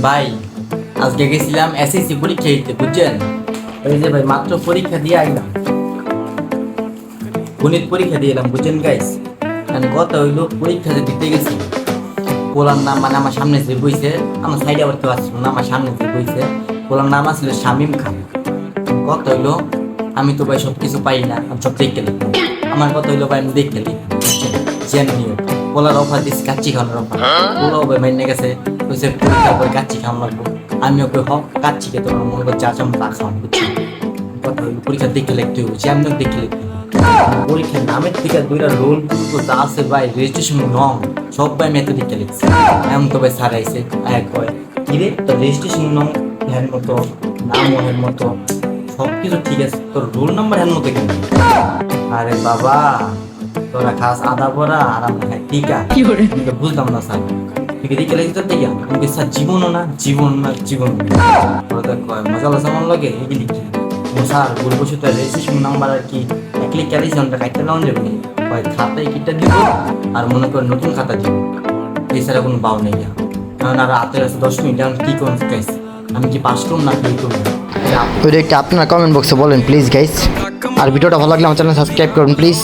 ভাই আজকে গেছিলাম এসএসসি পরীক্ষা দিতে, বুঝছেন? ওই যে ভাই মাত্র পরীক্ষা দিয়ে আইলাম, গণিত পরীক্ষা দিয়ে এলাম, বুঝছেন গাইস? মানে কথা হইলো পরীক্ষা যে দিতে গেছি, পোলার নাম মানে আমার সামনে যে বইছে, আমার সাইডে আবার কেউ আসছিল না, আমার সামনে যে বইছে পোলার নাম আসছিল শামিম খান। কথা হইলো আমি তো ভাই সব কিছু পাই না, আমি সব দেখতে লিখবো। আমার কথা হইলো ভাই আমি দেখতে লিখবো, বুঝছেন? জেনে নিও পোলার অফার দিচ্ছে কাচ্চি খাওয়ানোর অফার, পোলাও ভাই মাইনে গেছে, কইছে পরীক্ষার পরে কাচ্চি খাওয়ানো লাগবো। আমিও কই হক কাচ্চি খেতে আমার মনে করছে আজ আমি তা খাওয়ানো, বুঝছেন? কথা হইলো পরীক্ষা দেখতে লিখতে হইব, যেমন দেখতে লিখতে হবে। পরীক্ষার নামের থেকে দুইটা রোল তো যা আছে ভাই, রেজিস্ট্রেশন নং সব ভাই মেথে দেখতে লিখছে। এমন তো ভাই স্যার আইছে, এক কয় কিরে তোর রেজিস্ট্রেশন নং হ্যান মতো, নাম হ্যান মতো, সব কিছু ঠিক আছে, তোর রোল নাম্বার হ্যান মতো কেন? আরে বাবা তোরা খাস আদা বড়া আর আমরা খাই টিকা, আমি তো বুঝলাম না স্যার। ঠিক দেখে লিখতে টিকা, আমি স্যার জীবনও না জীবন না জীবন মজা লাগছে আমার লাগে এগুলি কি স্যার বলবো তো রেজিস্ট্রেশন নাম্বার আর কি একলি ক্যালিস ঘন্টা কাটতে নাও যাবে নি, হয় খাতায় কিটা দিব আর মনে কর নতুন খাতা দিব, এছাড়া কোনো বাউ নেই। কারণ আর হাতের আছে 10 মিনিট, আমি কি কোন আমি কি পাস করুন না ফেল করুন? ওইটা একটু আপনার কমেন্ট বক্সে বলেন প্লিজ গাইস। আর ভিডিওটা ভালো লাগলে আমার চ্যানেল সাবস্ক্রাইব করুন প্লিজ।